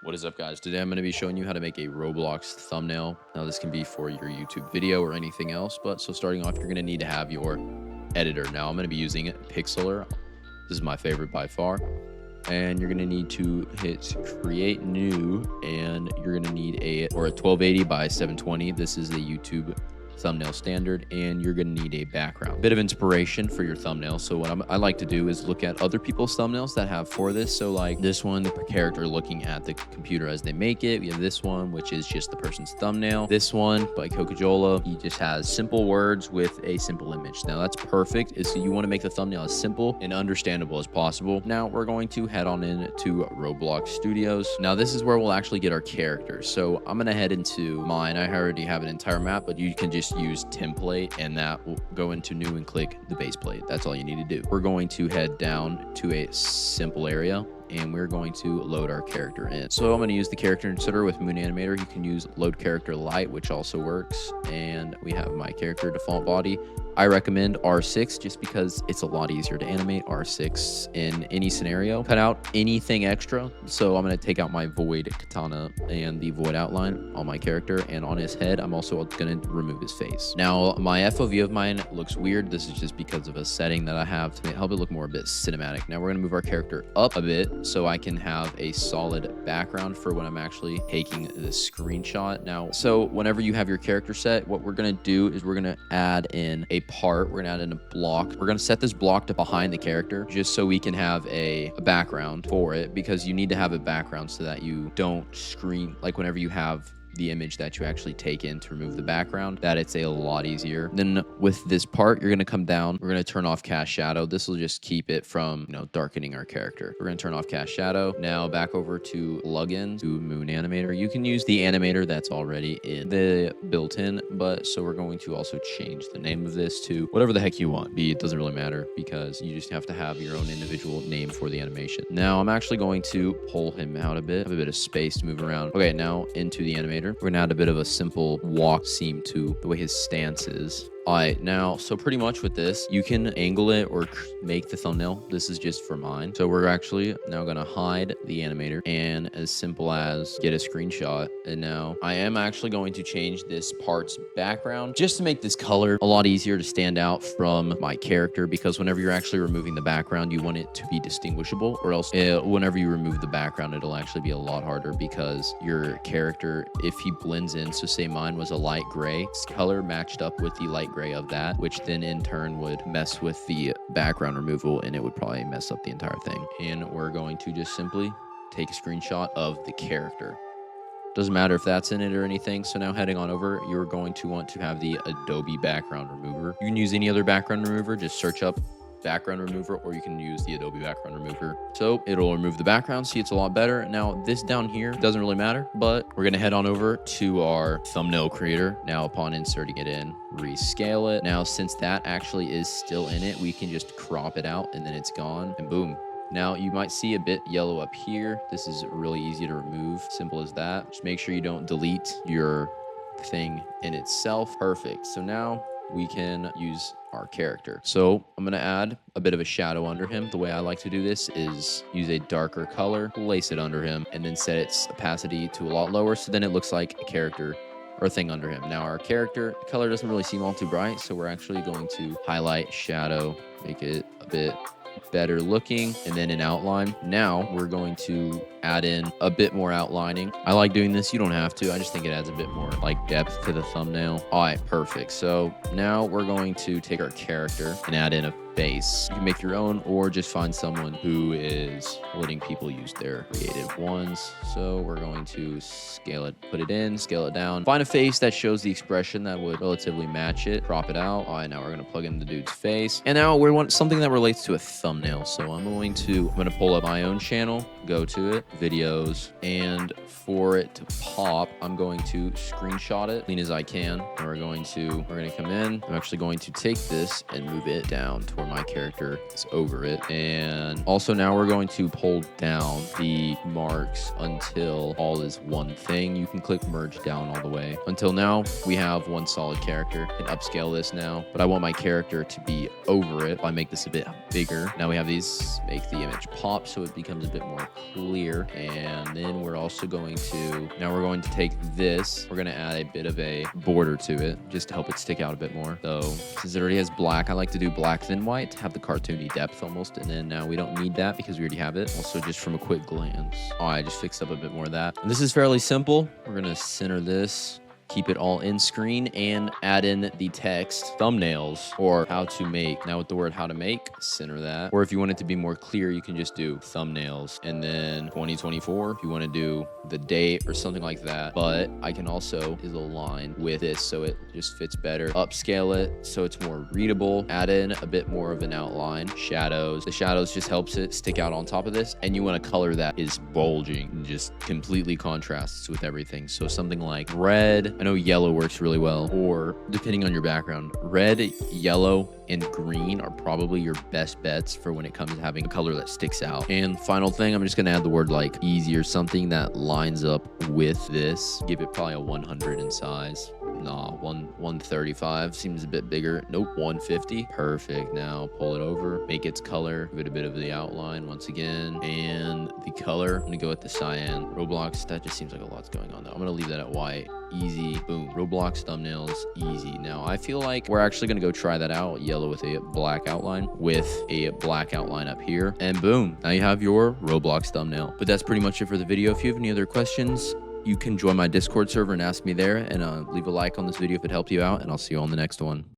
What is up, guys? Today I'm going to be showing you how to make a Roblox thumbnail. Now this can be for your YouTube video or anything else, but so starting off, you're going to need to have your editor. Now I'm going to be using Pixlr. This is my favorite by far. And you're going to need to hit create new, and you're going to need a 1280 by 720. This is the YouTube thumbnail standard, and you're going to need a background. Bit of inspiration for your thumbnail. So what I like to do is look at other people's thumbnails that have for this. So like this one, the character looking at the computer as they make it. We have this one, which is just the person's thumbnail. This one by Coca-Cola, he just has simple words with a simple image. Now that's perfect. Is you want to make the thumbnail as simple and understandable as possible. Now we're going to head on into Roblox Studios. Now this is where we'll actually get our characters. So I'm going to head into mine. I already have an entire map, but you can just use template, and that will go into new and click the base plate. That's all you need to do. We're going to head down to a simple area, and we're going to load our character in. So I'm going to use the character inserter with Moon Animator. You can use load character light, which also works. And we have my character default body. I recommend R6 just because it's a lot easier to animate R6 in any scenario. Cut out anything extra. So I'm going to take out my void katana and the void outline on my character, and on his head I'm also going to remove his face. Now my FOV of mine looks weird. This is just because of a setting that I have to help it look more a bit cinematic. Now we're going to move our character up a bit so I can have a solid background for when I'm actually taking the screenshot. Now, so whenever you have your character set, what we're going to do is we're going to add in a part. We're going to add in a block. We're going to set this block to behind the character just so we can have a background for it, because you need to have a background so that you don't screen, like whenever you have the image that you actually take in to remove the background, that it's a lot easier. Then with this part, you're going to come down. We're going to turn off cast shadow. This will just keep it from, darkening our character. We're going to turn off cast shadow. Now back over to plugins, to Moon Animator. You can use the animator that's already in the built-in, but so we're going to also change the name of this to whatever the heck you want. It doesn't really matter, because you just have to have your own individual name for the animation. Now I'm actually going to pull him out a bit, have a bit of space to move around. Okay, now into the animator. We're gonna add a bit of a simple walk seam to the way his stance is. All right, now, so pretty much with this, you can angle it or make the thumbnail. This is just for mine. So we're actually now gonna hide the animator, and as simple as get a screenshot. And now I am actually going to change this part's background just to make this color a lot easier to stand out from my character, because whenever you're actually removing the background, you want it to be distinguishable, or else whenever you remove the background, it'll actually be a lot harder, because your character, if he blends in, so say mine was a light gray, its color matched up with the light gray of that, which then in turn would mess with the background removal, and it would probably mess up the entire thing. And we're going to just simply take a screenshot of the character. Doesn't matter if that's in it or anything. So now heading on over, you're going to want to have the Adobe background remover. You can use any other background remover. Just search up background remover, or you can use the Adobe background remover. So it'll remove the background. See, it's a lot better. Now this down here doesn't really matter, but we're going to head on over to our thumbnail creator. Now upon inserting it in, rescale it. Now since that actually is still in it, we can just crop it out, and then it's gone, and boom. Now you might see a bit yellow up here. This is really easy to remove. Simple as that. Just make sure you don't delete your thing in itself. Perfect. So now we can use our character. So I'm going to add a bit of a shadow under him. The way I like to do this is use a darker color, place it under him, and then set its opacity to a lot lower, so then it looks like a character or a thing under him. Now our character color doesn't really seem all too bright, so we're actually going to highlight, shadow, make it a bit better looking, and then an outline. Now we're going to add in a bit more outlining. I like doing this. You don't have to. I just think it adds a bit more like depth to the thumbnail. All right, perfect. So now we're going to take our character and add in a face. You can make your own, or just find someone who is letting people use their creative ones. So we're going to scale it, put it in, scale it down, find a face that shows the expression that would relatively match it, crop it out. All right, now we're going to plug in the dude's face, and now we want something that relates to a thumbnail. So I'm going to pull up my own channel, go to it, videos, and for it to pop, I'm going to screenshot it clean as I can. And we're going to come in. I'm actually going to take this and move it down to where my character is over it. And also now we're going to pull down the marks until all is one thing. You can click merge down all the way. Until now, we have one solid character. I can upscale this now, but I want my character to be over it. If I make this a bit bigger, now we have these, make the image pop so it becomes a bit more clear. here. And then we're also going to, now we're going to take this, we're going to add a bit of a border to it just to help it stick out a bit more. So since it already has black, I like to do black then white to have the cartoony depth almost. And then now we don't need that because we already have it. Also, just from a quick glance, oh, I just fixed up a bit more of that. And this is fairly simple. We're going to center this, keep it all in screen, and add in the text thumbnails or how to make. Now with the word how to make, center that. Or if you want it to be more clear, you can just do thumbnails and then 2024 if you want to do the date or something like that. But I can also is align with this so it just fits better. Upscale it so it's more readable. Add in a bit more of an outline. Shadows. The shadows just helps it stick out on top of this. And you want a color that is bulging and just completely contrasts with everything. So something like red. I know yellow works really well, or depending on your background, red, yellow, and green are probably your best bets for when it comes to having a color that sticks out. And final thing, I'm just gonna add the word like easy or something that lines up with this. Give it probably a 100 in size. Nah, 135 seems a bit bigger. Nope, 150. Perfect. Now pull it over, make its color, give it a bit of the outline once again. And the color, I'm gonna go with the cyan. Roblox, that just seems like a lot's going on though. I'm gonna leave that at white. Easy. Boom. Roblox thumbnails. Easy. Now I feel like we're actually gonna go try that out. Yellow with a black outline with a black outline up here. And boom, now you have your Roblox thumbnail. But that's pretty much it for the video. If you have any other questions, you can join my Discord server and ask me there, and leave a like on this video if it helped you out, and I'll see you on the next one.